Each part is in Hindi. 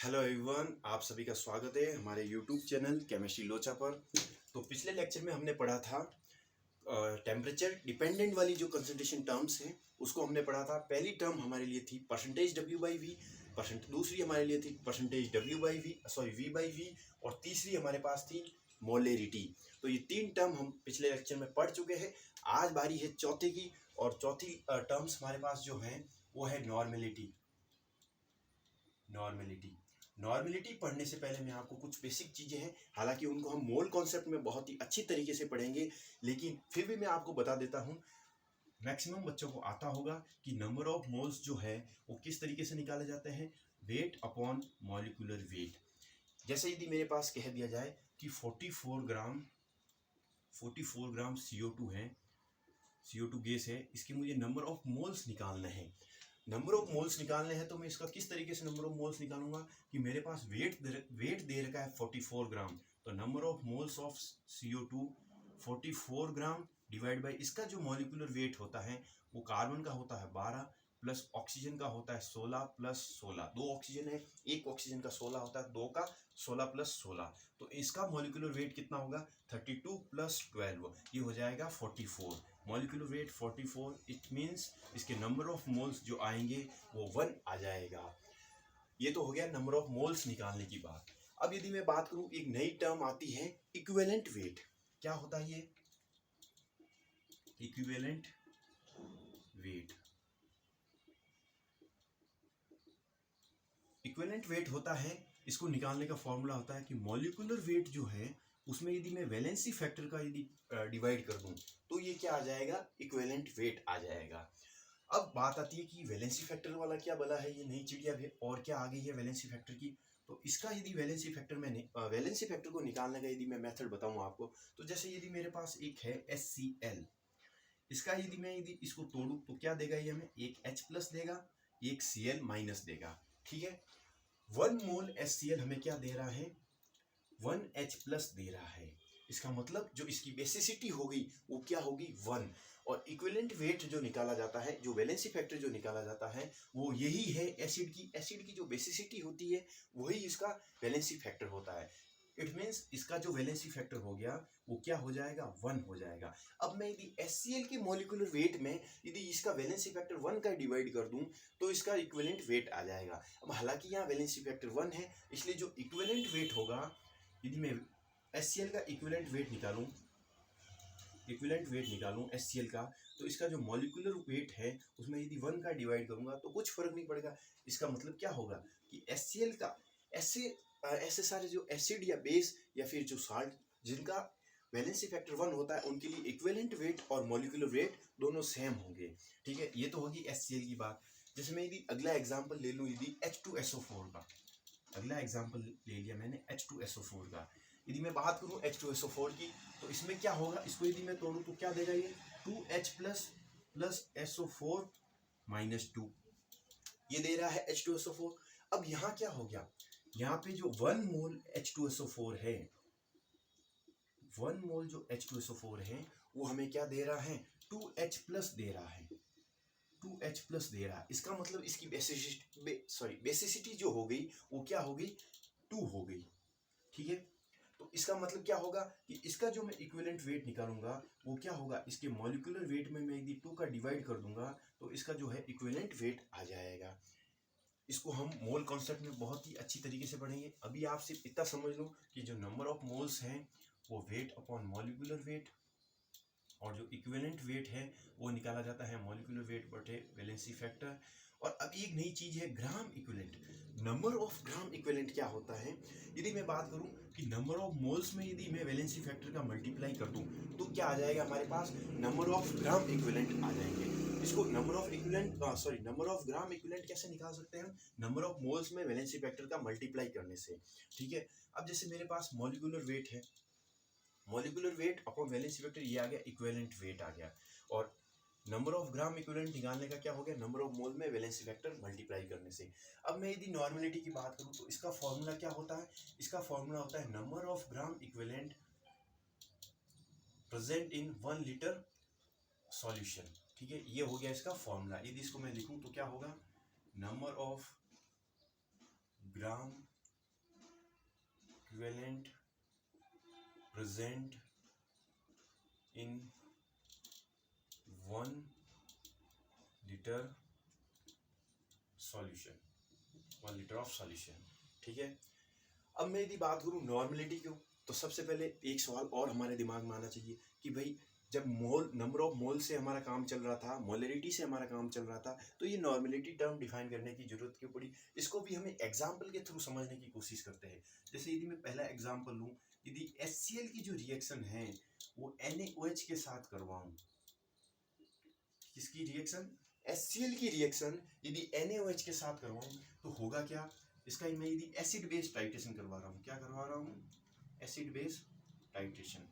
हेलो एवरीवन, आप सभी का स्वागत है हमारे यूट्यूब चैनल केमिस्ट्री लोचा पर। तो पिछले लेक्चर में हमने पढ़ा था टेम्परेचर डिपेंडेंट वाली जो कंसंट्रेशन टर्म्स हैं उसको हमने पढ़ा था। पहली टर्म हमारे लिए थी परसेंटेज डब्ल्यू बाई वी, दूसरी हमारे लिए थी percentage W by V V by V, और तीसरी हमारे पास थी मोलेरिटी। तो ये तीन टर्म हम पिछले लेक्चर में पढ़ चुके हैं। आज बारी है चौथे की, और चौथी टर्म्स हमारे पास जो है वो है नॉर्मेलिटी। नॉर्मेलिटी पढ़ने से पहले मैं आपको कुछ बेसिक चीज़ें हैं, हालांकि उनको हम मोल कॉन्सेप्ट में बहुत ही अच्छी तरीके से पढ़ेंगे, लेकिन फिर भी मैं आपको बता देता हूँ। मैक्सिमम बच्चों को आता होगा कि नंबर ऑफ मोल्स जो है वो किस तरीके से निकाले जाते हैं, वेट अपॉन मॉलिक्यूलर वेट। जैसे यदि मेरे पास कह दिया जाए कि 44 ग्राम CO2 है, CO2 गैस है, इसके मुझे नंबर ऑफ मोल्स निकालना है। नंबर ऑफ मोल्स निकालने हैं तो मैं इसका किस तरीके से नंबर ऑफ मोल्स निकालूंगा कि मेरे पास वेट दे रखा है 44 ग्राम, तो number of moles of CO2 44 gram divide by इसका जो मॉलिक्यूलर वेट होता है वो कार्बन का होता है 12 प्लस ऑक्सीजन का होता है 16 प्लस 16। दो ऑक्सीजन है, एक ऑक्सीजन का 16 होता है, दो का 16 प्लस 16, तो इसका मॉलिक्यूलर वेट कितना होगा 32 प्लस 12, ये हो जाएगा 44। मॉलिक्यूलर वेट 44, इट मीन्स इसके नंबर ऑफ मोल्स जो आएंगे वो 1 आ जाएगा। ये तो हो गया नंबर ऑफ मोल्स निकालने की बात। अब यदि मैं बात करूं, एक नई टर्म आती है इक्विवेलेंट वेट। क्या होता है ये इक्विवेलेंट वेट? इक्विवेलेंट वेट होता है, इसको निकालने का फॉर्मूला होता है कि मॉलिक्यूलर वेट जो है उसमें यदि मैं वैलेंसी फैक्टर का यदि डिवाइड कर दूं तो ये क्या आ जाएगा, इक्विवेलेंट वेट आ जाएगा। अब बात आती है कि वैलेंसी फैक्टर वाला क्या बला है, ये नई चिड़िया है और क्या आ गई है वैलेंसी फैक्टर की। तो इसका यदि वैलेंसी फैक्टर वैलेंसी फैक्टर को निकालने का यदि मैं मेथड बताऊं आपको, तो जैसे यदि मेरे पास एक है HCl, इसका यदि इसको तोड़ूं तो क्या देगा ये हमें, एक H प्लस देगा, एक Cl माइनस देगा। ठीक है, 1 मोल HCl हमें क्या दे रहा है, 1H प्लस दे रहा है। इसका मतलब जो इसकी बेसिसिटी होगी वो क्या होगी, 1। और इक्विवेलेंट वेट जो निकाला जाता है, जो वैलेंसी फैक्टर जो निकाला जाता है वो यही है एसिड की जो बेसिसिटी होती है वही इसका वैलेंसी फैक्टर होता है। इट मीन्स इसका जो वैलेंसी फैक्टर हो गया वो क्या हो जाएगा, 1 हो जाएगा। अब मैं यदि HCl के मॉलिक्यूलर वेट में यदि इसका वैलेंसी फैक्टर 1 का डिवाइड कर दूं तो इसका इक्विवेलेंट वेट आ जाएगा। अब हालांकि यहाँ वैलेंसी फैक्टर 1 है, इसलिए जो इक्विवेलेंट वेट होगा, यदि मैं HCl का इक्विवेलेंट वेट निकालूं HCl का, तो इसका जो मॉलिक्यूलर वेट है उसमें यदि 1 का डिवाइड करूंगा तो कुछ फर्क नहीं पड़ेगा। इसका मतलब क्या होगा कि HCl का ऐसे सारे जो एसिड या बेस या फिर जो साल्ट जिनका वैलेंसी फैक्टर 1 होता है उनके लिए इक्विवेलेंट वेट और मॉलिक्यूलर वेट दोनों सेम होंगे। ठीक है, ये तो होगी HCl की बात। जैसे मैं यदि अगला एग्जाम्पल ले लूँ, यदि H2SO4 का, अगला एग्जाम्पल ले लिया मैंने H2SO4 का। यदि मैं बात करूं H2SO4 की, तो इसमें क्या होगा, इसको यदि मैं तोड़ूं तो क्या देगा ये 2H plus plus SO4 minus 2, ये दे रहा है H2SO4। अब यहाँ क्या हो गया, यहाँ पे जो 1 मोल H2SO4 है, 1 मोल जो H2SO4 है वो हमें क्या दे रहा है, 2H प्लस दे रहा है, 2H प्लस दे रहा है। इसका मतलब इसकी बेसिसिटी जो हो गई वो क्या हो गई, 2 हो गई। ठीक है, तो इसका मतलब क्या होगा कि इसका जो मैं इक्विवेलेंट वेट निकालूंगा वो क्या होगा, इसके मॉलिक्यूलर वेट में मैं यदि 2 का डिवाइड कर दूंगा तो इसका जो है इक्विवेलेंट वेट आ जाएगा। इसको हम मोल कॉन्सेप्ट में बहुत ही अच्छी तरीके से पढ़ेंगे। अभी आप सिर्फ इतना समझ लो कि जो नंबर ऑफ मोल्स हैं वो वेट अपॉन मॉलिक्यूलर वेट, और जो इक्विवेलेंट वेट है वो निकाला जाता है मॉलिक्यूलर वेट बटे वैलेंसी फैक्टर। और अब एक नई चीज है gram equivalent. Number of gram equivalent क्या होता है, यदि मैं बात करूं कि नंबर ऑफ मोल्स में यदि मैं वैलेंसी फैक्टर का मल्टीप्लाई कर दूं तो क्या आ जाएगा हमारे पास, नंबर ऑफ ग्राम इक्विवेलेंट आ जाएंगे। इसको नंबर ऑफ ग्राम इक्विवेलेंट कैसे निकाल सकते हैं हम, नंबर ऑफ मोल्स में वैलेंसी फैक्टर का मल्टीप्लाई करने से। ठीक है, अब जैसे मेरे पास मॉलिक्यूलर वेट है, molecular weight upon valency factor, ये आ गया इक्विवेलेंट वेट आ गया। और नंबर ऑफ ग्राम इक्विवेलेंट निकालने का क्या हो गया, नंबर ऑफ मोल में वैलेंसी फैक्टर मल्टीप्लाई करने से। अब मैं यदि नॉर्मेलिटी की बात करूं तो इसका फॉर्मूला क्या होता है, इसका फॉर्मूला होता है number of gram equivalent present in 1 litre solution. ठीक है, ये हो गया इसका फॉर्मूला। यदि इसको मैं लिखूं तो क्या होगा, number of gram equivalent present in 1 litre solution, 1 litre of solution. ठीक है, अब मैं यदि बात करूं नॉर्मलिटी क्यों, तो सबसे पहले एक सवाल और हमारे दिमाग में आना चाहिए कि भाई जब मोल नंबर ऑफ मोल से हमारा काम चल रहा था, मोलरिटी से हमारा काम चल रहा था, तो ये नॉर्मलिटी टर्म डिफाइन करने की जरूरत क्यों पड़ी। इसको भी हमें एग्जाम्पल के थ्रू समझने की कोशिश करते हैं। जैसे यदि मैं पहला एग्जाम्पल लूँ, यदि HCl की जो रिएक्शन है वो NaOH के साथ करवाऊँ, किसकी रिएक्शन, HCl की रिएक्शन यदि NaOH के साथ करवाऊँ तो होगा क्या, इसका मैं यदि एसिड बेस टाइट्रेशन करवा रहा हूँ, क्या करवा रहा हूँ, acid base titration,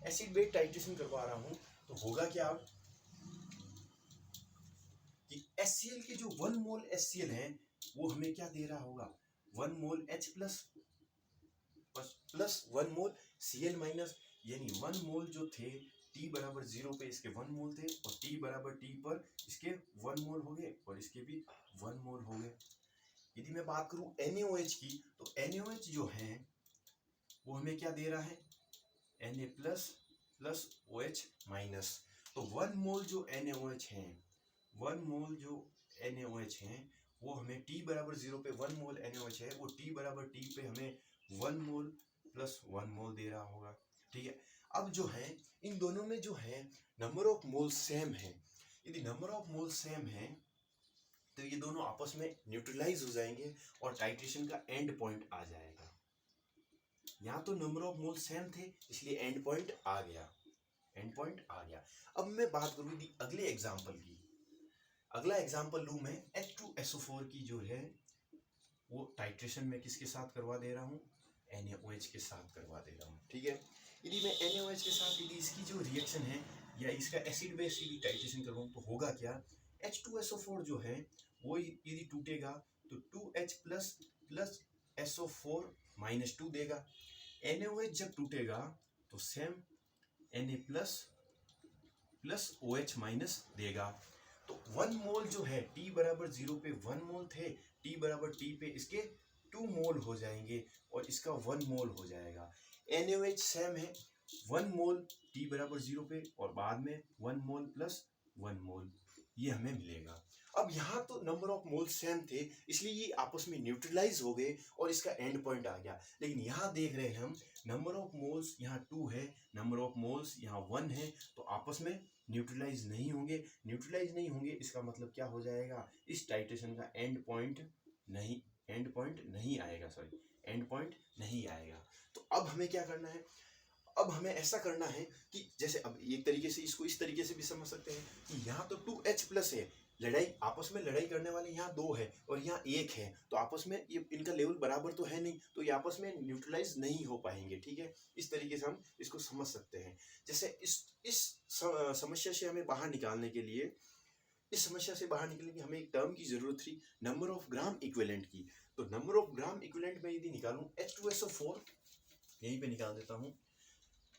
acid base titration करवा रहा हूँ, तो होगा क्या कि HCl के जो 1 मोल HCl है वो हमें क्या दे रहा होगा, 1 मोल H प्लस 1 मोल Cl माइनस, यानी 1 मोल जो थे T बराबर 0 पे इसके 1 मोल थे, और T बराबर T पर इसके 1 मोल हो गए, और इसके भी 1 मोल हो गए। यदि मैं बात करूं NaOH की, तो NaOH जो है वो हमें क्या दे रहा है, Na प्लस OH माइनस, तो 1 मोल जो NaOH है, 1 मोल जो NaOH है वो हमें T बराबर 0 पे 1 मोल NaOH है, वो T बराबर T पे हमें 1 मोल प्लस 1 मोल दे रहा होगा। ठीक है, अब जो है इन दोनों में जो है नंबर ऑफ मोल सेम है, यदि नंबर ऑफ मोल सेम है तो ये दोनों आपस में न्यूट्रलाइज हो जाएंगे और टाइट्रेशन का एंड पॉइंट आ जाएगा। यहाँ तो नंबर ऑफ मोल सेम थे इसलिए एंड पॉइंट आ गया, एंड पॉइंट आ गया। अब मैं बात करूँ यदि अगले एग्जाम्पल की, अगला एग्जाम्पल लूँ मैं H2SO4 की जो है वो टाइट्रेशन में किसके साथ करवा दे रहा हूँ, NaOH के साथ करवा दे रहा हूँ। ठीक है, यदि मैं NaOH के साथ यदि इसकी जो रिएक्शन है या इसका एसिड बेस यदि टाइट्रेशन करवाऊँ तो होगा क्या, H2SO4 जो है वो यदि टूटेगा तो 2H प्लस SO4 माइनस 2 देगा, NaOH जब टूटेगा तो same Na plus OH minus देगा, तो 1 मोल जो है T बराबर 0 पे 1 मोल थे, T बराबर T पे इसके 2 मोल हो जाएंगे और इसका 1 मोल हो जाएगा। NaOH सेम है 1 मोल T बराबर 0 पे और बाद में 1 मोल प्लस 1 मोल, ये हमें मिलेगा। अब यहाँ तो नंबर ऑफ मोल सेम थे इसलिए ये आपस में न्यूट्रलाइज हो गए और इसका एंड पॉइंट आ गया, लेकिन यहाँ देख रहे हैं हम नंबर ऑफ मोल्स यहाँ 2 है, नंबर ऑफ मोल्स यहाँ 1 है, तो आपस में न्यूट्रलाइज नहीं होंगे, न्यूट्रलाइज नहीं होंगे इसका मतलब क्या हो जाएगा, इस टाइट्रेशन का एंड पॉइंट नहीं आएगा, सॉरी एंड पॉइंट नहीं आएगा। तो अब हमें क्या करना है, अब हमें ऐसा करना है कि जैसे अब एक तरीके से इसको इस तरीके से भी समझ सकते हैं कि यहाँ तो 2H प्लस है, लड़ाई आपस में लड़ाई करने वाले यहाँ 2 है और यहाँ 1 है, तो आपस में ये इनका लेवल बराबर तो है नहीं, तो ये आपस में न्यूट्रलाइज नहीं हो पाएंगे। ठीक है, इस तरीके से हम इसको समझ सकते हैं। जैसे इस समस्या से हमें बाहर निकालने के लिए, इस समस्या से बाहर निकलने की हमें एक टर्म की जरूरत थी, नंबर ऑफ ग्राम इक्विवेलेंट की। तो नंबर ऑफ ग्राम इक्विवेलेंट में यदि निकालूं H2SO4, यहीं पे निकाल देता हूं,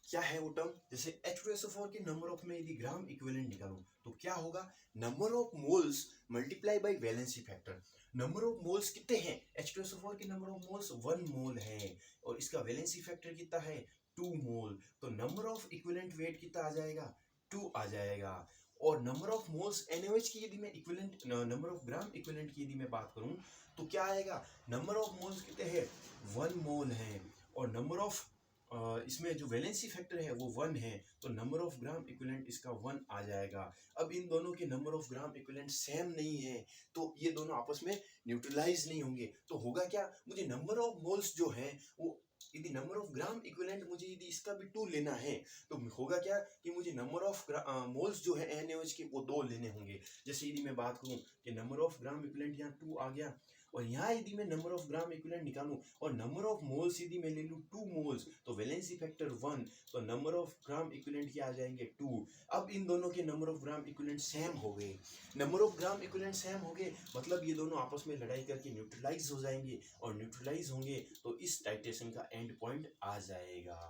क्या है वो टर्म, जैसे H2SO4 के नंबर ऑफ में यदि ग्राम इक्विवेलेंट निकालूं तो क्या होगा, number of moles multiply by valency factor. Number of moles कितने हैं, H2SO4 के नंबर ऑफ मोल्स 1 मोल है और इसका वैलेंसी फैक्टर कितना है 2 मोल, तो नंबर ऑफ इक्विवेलेंट वेट कितना आ जाएगा 2 आ जाएगा। और नंबर ऑफ मोल्स NaOH की यदि मैं equivalent number of gram equivalent की यदि मैं बात करूं तो क्या आएगा, नंबर ऑफ मोल्स कितने हैं 1 मोल है और नंबर ऑफ इसमें जो वैलेंसी फैक्टर है वो 1 है, तो नंबर ऑफ ग्राम इक्विवेलेंट इसका 1 आ जाएगा। अब इन दोनों के number of gram equivalent same नहीं है तो ये दोनों आपस में न्यूट्रलाइज नहीं होंगे, तो होगा क्या, मुझे नंबर ऑफ मोल्स जो है वो यदि नंबर ऑफ ग्राम इक्विवेलेंट मुझे यदि इसका भी 2 लेना है तो होगा क्या कि मुझे नंबर ऑफ मोल्स जो है NaOH के वो 2 लेने होंगे। जैसे यदि मैं बात करूं कि नंबर ऑफ ग्राम इक्विवेलेंट यहाँ 2 आ गया और यहाँ यदि मैं नंबर ऑफ ग्राम इक्विवेलेंट निकालूं और नंबर ऑफ मोल्स यदि मैं ले लूं 2 मोल्स तो वैलेंसी फैक्टर 1, तो नंबर ऑफ ग्राम इक्विवेलेंट क्या आ जाएंगे 2। अब इन दोनों के number of gram equivalent same हो गए, number of gram equivalent same हो गए मतलब ये दोनों आपस में लड़ाई करके न्यूट्रलाइज हो जाएंगे और न्यूट्रलाइज होंगे तो इस टाइट्रेशन का एंड पॉइंट आ जाएगा।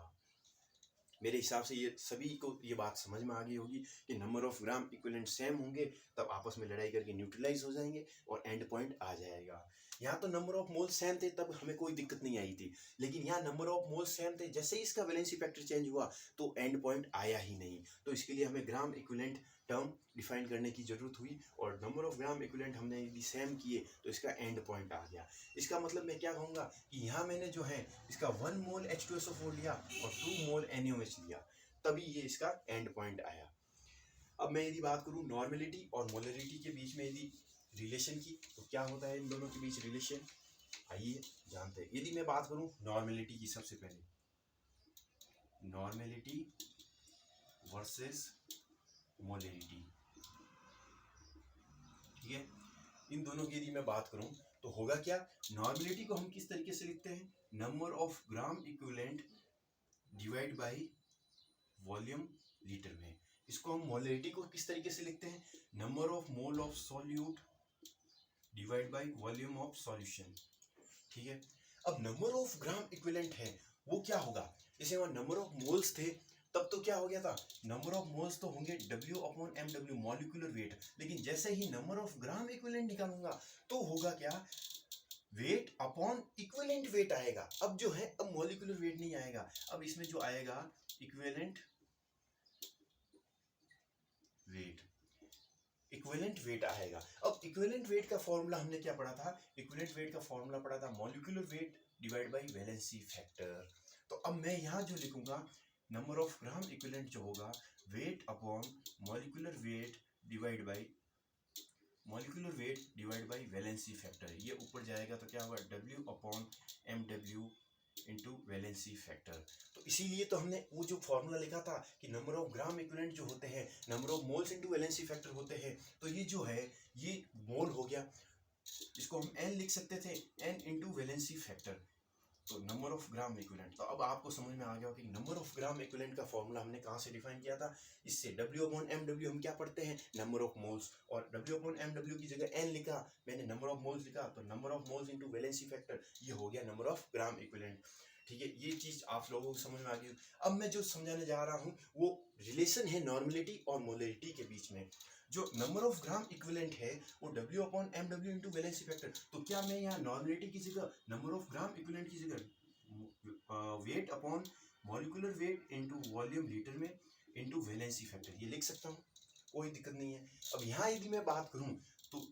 मेरे हिसाब से ये सभी को ये बात समझ में आ गई होगी कि number of gram equivalent same होंगे तब आपस में लड़ाई करके न्यूट्रलाइज हो जाएंगे और एंड पॉइंट आ जाएगा। यहाँ तो नंबर ऑफ मोल्स सेम थे तब हमें कोई दिक्कत नहीं आई थी, लेकिन यहाँ नंबर ऑफ मोल्स सेम थे, जैसे ही इसका वैलेंसी फैक्टर चेंज हुआ तो एंड पॉइंट आया ही नहीं। तो इसके लिए हमें ग्राम इक्विवेलेंट टर्म डिफाइन करने की जरूरत हुई, और नंबर ऑफ ग्राम इक्विवेलेंट हमने यदि सेम किए तो इसका एंड पॉइंट आ गया। इसका मतलब मैं क्या कहूँगा कि यहाँ मैंने जो है इसका 1 मोल H2SO4 लिया और 2 मोल NaOH लिया, तभी ये इसका एंड पॉइंट आया। अब मैं यदि बात करूँ नॉर्मेलिटी और मोलरिटी के बीच में यदि रिलेशन की, तो क्या होता है इन दोनों के बीच रिलेशन, आइए जानते हैं। यदि मैं बात करूँ नॉर्मेलिटी की, सबसे पहले नॉर्मेलिटी वर्सेस मोलरिटी, ठीक है, इन दोनों की यदि मैं बात करूं तो होगा क्या, नॉर्मेलिटी को हम किस तरीके से लिखते हैं, number of gram equivalent divide by volume litre में। इसको हम मोलरिटी को किस तरीके से लिखते हैं, number of mole of solute divide by volume of solution, ठीक है। अब नंबर ऑफ ग्राम इक्विवेलेंट है वो क्या होगा, जैसे वहां नंबर ऑफ मोल्स थे तब तो क्या हो गया था, नंबर ऑफ मोल्स तो होंगे W/mW मॉलिक्यूलर वेट, लेकिन जैसे ही नंबर ऑफ ग्राम इक्विवेलेंट निकालूंगा तो होगा क्या, वेट अपॉन इक्विवेलेंट वेट आएगा। अब जो है अब मॉलिक्यूलर वेट नहीं आएगा, अब इसमें जो आएगा इक्विवेलेंट वेट, इक्विवेलेंट वेट आएगा। अब इक्विवेलेंट वेट का फॉर्मूला हमने क्या पढ़ा था, इक्विवेलेंट वेट का फॉर्मूला पढ़ा था molecular weight divide by valency factor. तो अब मैं यहाँ जो लिखूंगा नंबर ऑफ ग्राम इक्विवेलेंट जो होगा weight upon molecular weight divide by valency factor, ये ऊपर जाएगा तो क्या होगा W/mW इंटू वैलेंसी फैक्टर। तो इसीलिए तो हमने वो जो फॉर्मूला लिखा था कि नंबर ऑफ ग्राम इक्विवेलेंट जो होते हैं number of moles into valency factor होते हैं, तो ये जो है ये मोल हो गया, इसको हम N लिख सकते थे, N इंटू वैलेंसी फैक्टर, तो नंबर ऑफ ग्राम इक्विवेलेंट। तो अब आपको समझ में आ गया कि नंबर ऑफ ग्राम इक्विवेलेंट का फॉर्मूला हमने कहाँ से डिफाइन किया था, इससे W/mW हम क्या पढ़ते हैं, नंबर ऑफ मोल्स, और W/mW की जगह N लिखा, मैंने नंबर ऑफ मोल्स लिखा, तो number of moles into valency factor, ये हो गया नंबर ऑफ ग्राम इक्विवेलेंट, ठीक है। ये चीज आप लोगों को समझ में आ गई। अब मैं जो समझाने जा रहा हूँ वो रिलेशन है नॉर्मेलिटी और मोलरिटी के बीच में। जो नंबर ऑफ ग्राम इक्विवेलेंट है वो W/mW इंटू वैलेंसी फैक्टर, तो क्या मैं यहाँ नॉर्मेलिटी की जगह नंबर ऑफ ग्राम इक्विवेलेंट की जगह weight upon molecular weight into volume litre में इंटू वैलेंसी फैक्टर ये लिख सकता हूँ, कोई दिक्कत नहीं है। अब यहाँ यदि मैं बात करूँ तो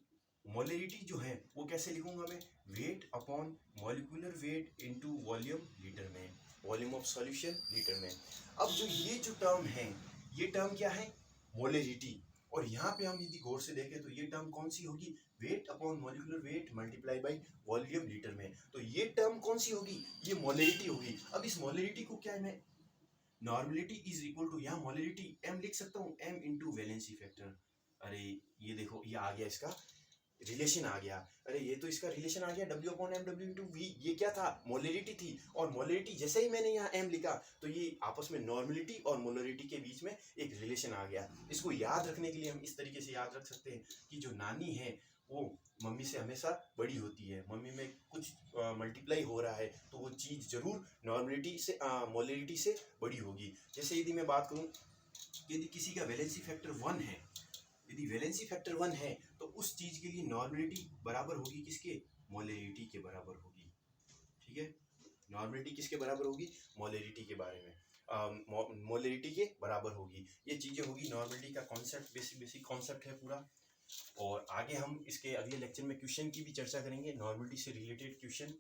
मोलरिटी जो है वो कैसे लिखूंगा मैं, weight upon molecular weight into volume litre में, वॉल्यूम ऑफ सॉल्यूशन लीटर में। अब जो ये जो टर्म है ये टर्म क्या है, मोलरिटी, और यहाँ पे हम यदि गौर से देखें तो ये टर्म कौन सी होगी, weight upon molecular weight multiply by volume litre में, तो ये टर्म कौन सी होगी, ये मोलरिटी होगी। अब इस मोलरिटी को क्या है, मैं नॉर्मेलिटी इज इक्वल टू, यहाँ मोलरिटी M लिख सकता हूँ, M इंटू वैलेंसी फैक्टर। अरे ये देखो ये आ गया, इसका रिलेशन आ गया, अरे ये तो इसका रिलेशन आ गया W/mW इंटू V, ये क्या था, मोलरिटी थी, और मोलरिटी जैसे ही मैंने यहाँ M लिखा तो ये आपस में नॉर्मेलिटी और मोलरिटी के बीच में एक रिलेशन आ गया। इसको याद रखने के लिए हम इस तरीके से याद रख सकते हैं कि जो नानी है वो मम्मी से हमेशा बड़ी होती है, मम्मी में कुछ मल्टीप्लाई हो रहा है तो वो चीज़ जरूर नॉर्मेलिटी से मोलरिटी से बड़ी होगी। जैसे यदि मैं बात करूँ, यदि किसी का वैलेंसी फैक्टर 1 है, यदि वैलेंसी फैक्टर 1 है तो उस चीज के लिए नॉर्मेलिटी बराबर होगी किसके, मोलरिटी के बराबर होगी, ठीक है। नॉर्मेलिटी किसके बराबर होगी, मोलरिटी के बारे में मोलरिटी के बराबर होगी। ये चीजें होगी नॉर्मेलिटी का कॉन्सेप्ट, बेसिक कॉन्सेप्ट है पूरा। और आगे हम इसके अगले लेक्चर में क्वेश्चन की भी चर्चा करेंगे, नॉर्मेलिटी से रिलेटेड क्वेश्चन।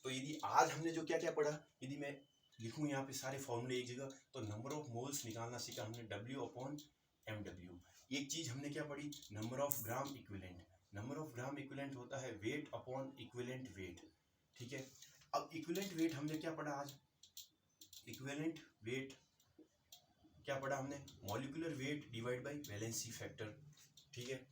तो यदि आज हमने जो क्या क्या पढ़ा, यदि मैं लिखूँ यहाँ पे सारे फॉर्मूले एक जगह, तो नंबर ऑफ मोल्स निकालना सीखा हमने W/mW। एक चीज हमने क्या पढ़ी, number of gram equivalent, number of gram equivalent होता है वेट अपॉन इक्विवेलेंट वेट, ठीक है। अब इक्विवेलेंट वेट हमने क्या पढ़ा आज, इक्विवेलेंट वेट क्या पढ़ा हमने, molecular weight divide by valency factor, ठीक है।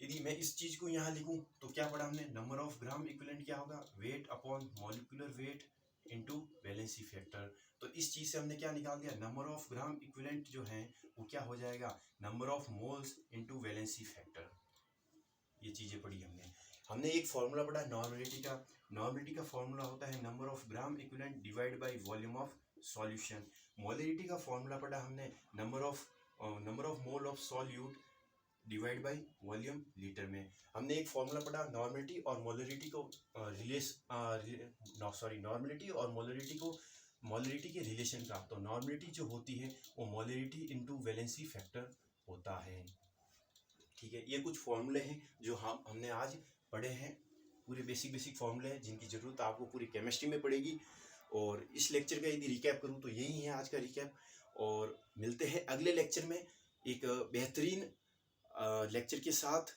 यदि मैं इस चीज को यहाँ लिखूं तो क्या पढ़ा हमने, नंबर ऑफ ग्राम इक्विवेलेंट क्या होगा, weight upon molecular weight into valency factor. तो इस चीज से हमने क्या निकाल दिया, नंबर ऑफ ग्राम इक्विवेलेंट जो है वो क्या हो जाएगा, number of moles into valency factor. ये चीजें पढ़ी हमने। हमने एक फॉर्मूला पढ़ा नॉर्मेलिटी का, नॉर्मेलिटी का फॉर्मूला होता है number of gram equivalent divide by volume of solution. Molarity का फॉर्मूला पढ़ा हमने, number of mole of solute divide by volume litre में। हमने एक फॉर्मूला पढ़ा नॉर्मलिटी और मोलरिटी को नॉर्मलिटी और मोलरिटी के रिलेशन का। तो नॉर्मलिटी जो होती है वो मोलरिटी इनटू वैलेंसी फैक्टर होता है। ठीक है, ये कुछ फॉर्मूले हैं जो हमने आज पढ़े हैं, पूरे बेसिक फॉर्मूले हैं जिनकी ज़रूरत आपको पूरी केमिस्ट्री में पड़ेगी। और इस लेक्चर का यदि रिकैप करूँ तो यही है आज का रिकैप, और मिलते हैं अगले लेक्चर में एक बेहतरीन लेक्चर के साथ।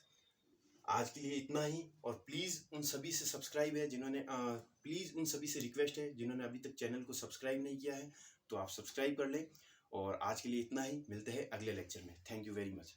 आज के लिए इतना ही, और प्लीज़ उन सभी से सब्सक्राइब है जिन्होंने प्लीज़ उन सभी से रिक्वेस्ट है जिन्होंने अभी तक चैनल को सब्सक्राइब नहीं किया है तो आप सब्सक्राइब कर लें। और आज के लिए इतना ही, मिलते हैं अगले लेक्चर में। Thank you very much.